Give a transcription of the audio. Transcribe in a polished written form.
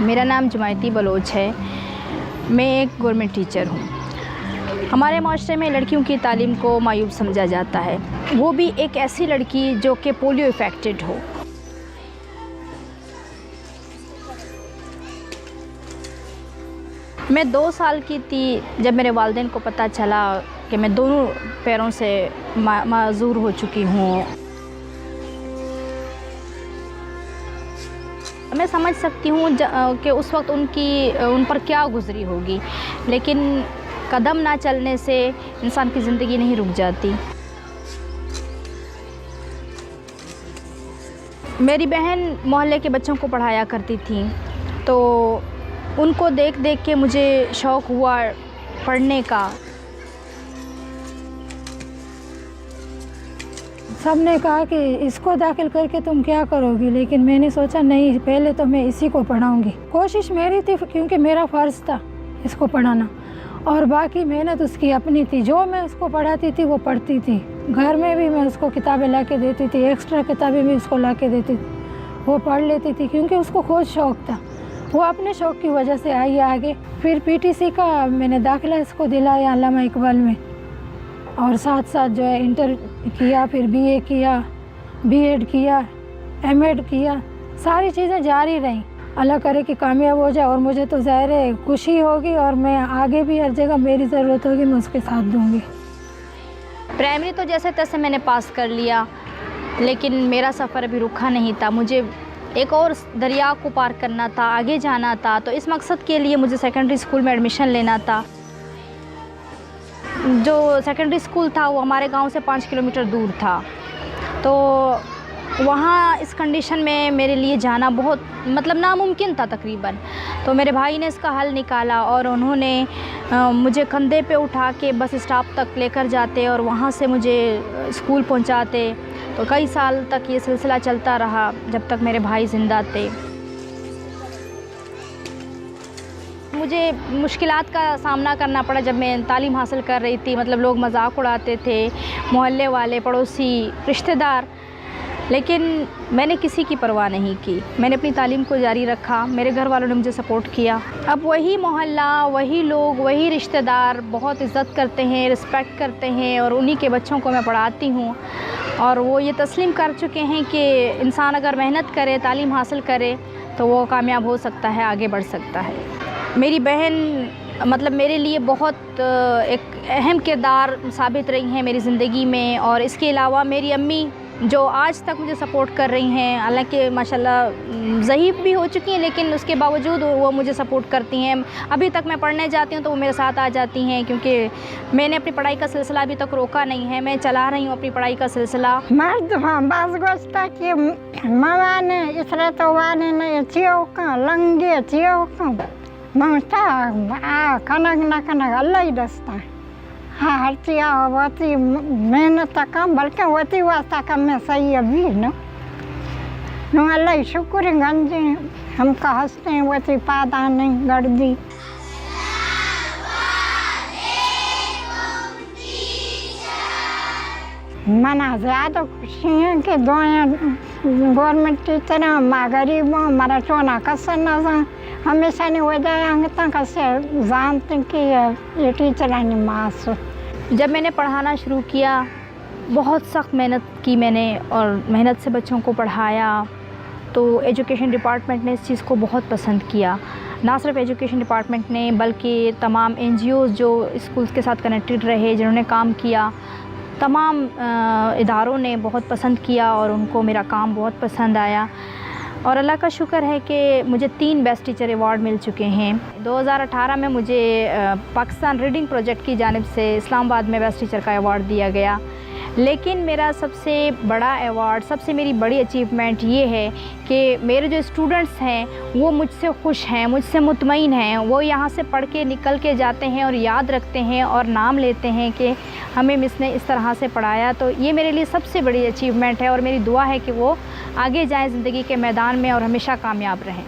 मेरा नाम जुमैती बलोच है। मैं एक गवर्नमेंट टीचर हूँ। हमारे माशरे में लड़कियों की तालीम को मायूब समझा जाता है, वो भी एक ऐसी लड़की जो कि पोलियो इफ़ेक्टेड हो। मैं 2 साल की थी जब मेरे वालिदैन को पता चला कि मैं दोनों पैरों से माजूर हो चुकी हूँ। मैं समझ सकती हूँ कि उस वक्त उन पर क्या गुज़री होगी, लेकिन कदम ना चलने से इंसान की ज़िंदगी नहीं रुक जाती। मेरी बहन मोहल्ले के बच्चों को पढ़ाया करती थी, तो उनको देख देख के मुझे शौक़ हुआ पढ़ने का। सब ने कहा कि इसको दाखिल करके तुम क्या करोगी, लेकिन मैंने सोचा नहीं, पहले तो मैं इसी को पढ़ाऊंगी। कोशिश मेरी थी क्योंकि मेरा फ़र्ज़ था इसको पढ़ाना, और बाकी मेहनत उसकी अपनी थी। जो मैं उसको पढ़ाती थी वो पढ़ती थी। घर में भी मैं उसको किताबें ला के देती थी, एक्स्ट्रा किताबें भी उसको ला के देती थी, वो पढ़ लेती थी क्योंकि उसको खुद शौक़ था। वो अपने शौक़ की वजह से आई आगे। फिर पीटीसी का मैंने दाखिला इसको दिलाया अल्लामा इकबाल में, और साथ साथ जो है इंटर किया, फिर बीए किया, बीएड किया, एमएड किया, सारी चीज़ें जारी रहीं। अल्लाह करे कि कामयाब हो जाए, और मुझे तो ज़ाहिर है खुशी होगी, और मैं आगे भी हर जगह मेरी ज़रूरत होगी मैं उसके साथ दूँगी। प्राइमरी तो जैसे तैसे मैंने पास कर लिया, लेकिन मेरा सफ़र अभी रुका नहीं था। मुझे एक और दरिया को पार करना था, आगे जाना था। तो इस मकसद के लिए मुझे सेकेंडरी स्कूल में एडमिशन लेना था। जो सेकेंडरी स्कूल था वो हमारे गांव से 5 किलोमीटर दूर था, तो वहाँ इस कंडीशन में मेरे लिए जाना बहुत नामुमकिन था तकरीबन। तो मेरे भाई ने इसका हल निकाला, और उन्होंने मुझे कंधे पे उठा के बस स्टॉप तक लेकर जाते और वहाँ से मुझे स्कूल पहुँचाते। तो कई साल तक ये सिलसिला चलता रहा जब तक मेरे भाई ज़िंदा थे। मुझे मुश्किलात का सामना करना पड़ा जब मैं तालीम हासिल कर रही थी। लोग मजाक उड़ाते थे, मोहल्ले वाले, पड़ोसी, रिश्तेदार, लेकिन मैंने किसी की परवाह नहीं की। मैंने अपनी तालीम को जारी रखा। मेरे घर वालों ने मुझे सपोर्ट किया। अब वही मोहल्ला, वही लोग, वही रिश्तेदार बहुत इज़्ज़त करते हैं, रिस्पेक्ट करते हैं, और उन्हीं के बच्चों को मैं पढ़ाती हूँ। और वो ये तस्लीम कर चुके हैं कि इंसान अगर मेहनत करे, तालीम हासिल करे, तो वो कामयाब हो सकता है, आगे बढ़ सकता है। मेरी बहन मेरे लिए बहुत एक अहम किरदार साबित रही हैं मेरी ज़िंदगी में। और इसके अलावा मेरी अम्मी जो आज तक मुझे सपोर्ट कर रही हैं, हालांकि माशाल्लाह ज़ईफ़ भी हो चुकी हैं, लेकिन उसके बावजूद वो मुझे सपोर्ट करती हैं। अभी तक मैं पढ़ने जाती हूँ तो वो मेरे साथ आ जाती हैं, क्योंकि मैंने अपनी पढ़ाई का सिलसिला अभी तक रोका नहीं है। मैं चला रही हूँ अपनी पढ़ाई का सिलसिला। मर्द बाज गोश्ता कि मवाने इसरे तो वाने नहीं चियो का लंगे चियो का मौता कनक न कनक अल्लाह ही दस्ता। हाँ, हर चिया होती मेहनत का, बल्कि होती वास्ता का मैं सही अभी न अल्लाह ही शुक्र गंजे हमका हंसते हैं वती पादा नहीं गर्दी। मना ज़्यादा खुशी है कि दो गवर्नमेंट टीचर हैं, माँ गरीब हूँ, हमारा चोना कसर न हमेशा नहीं हो जाए तक कैसे जानते कि ये टीचर आनी मास। जब मैंने पढ़ाना शुरू किया, बहुत सख्त मेहनत की मैंने, और मेहनत से बच्चों को पढ़ाया। तो एजुकेशन डिपार्टमेंट ने इस चीज़ को बहुत पसंद किया। ना सिर्फ एजुकेशन डिपार्टमेंट ने, बल्कि तमाम NGOs जो स्कूल्स के साथ कनेक्टेड रहे, जिन्होंने काम किया, तमाम इदारों ने बहुत पसंद किया, और उनको मेरा काम बहुत पसंद आया। और अल्लाह का शुक्र है कि मुझे 3 बेस्ट टीचर अवार्ड मिल चुके हैं। 2018 में मुझे पाकिस्तान रीडिंग प्रोजेक्ट की जानिब से इस्लामाबाद में बेस्ट टीचर का अवार्ड दिया गया। लेकिन मेरा सबसे बड़ा अवार्ड, सबसे मेरी बड़ी अचीवमेंट ये है कि मेरे जो स्टूडेंट्स हैं वो मुझसे खुश हैं, मुझसे मुतमईन हैं। वो यहाँ से पढ़ के निकल के जाते हैं और याद रखते हैं और नाम लेते हैं कि हमें मिस ने इस तरह से पढ़ाया। तो ये मेरे लिए सबसे बड़ी अचीवमेंट है, और मेरी दुआ है कि वो आगे जाएँ ज़िंदगी के मैदान में और हमेशा कामयाब रहें।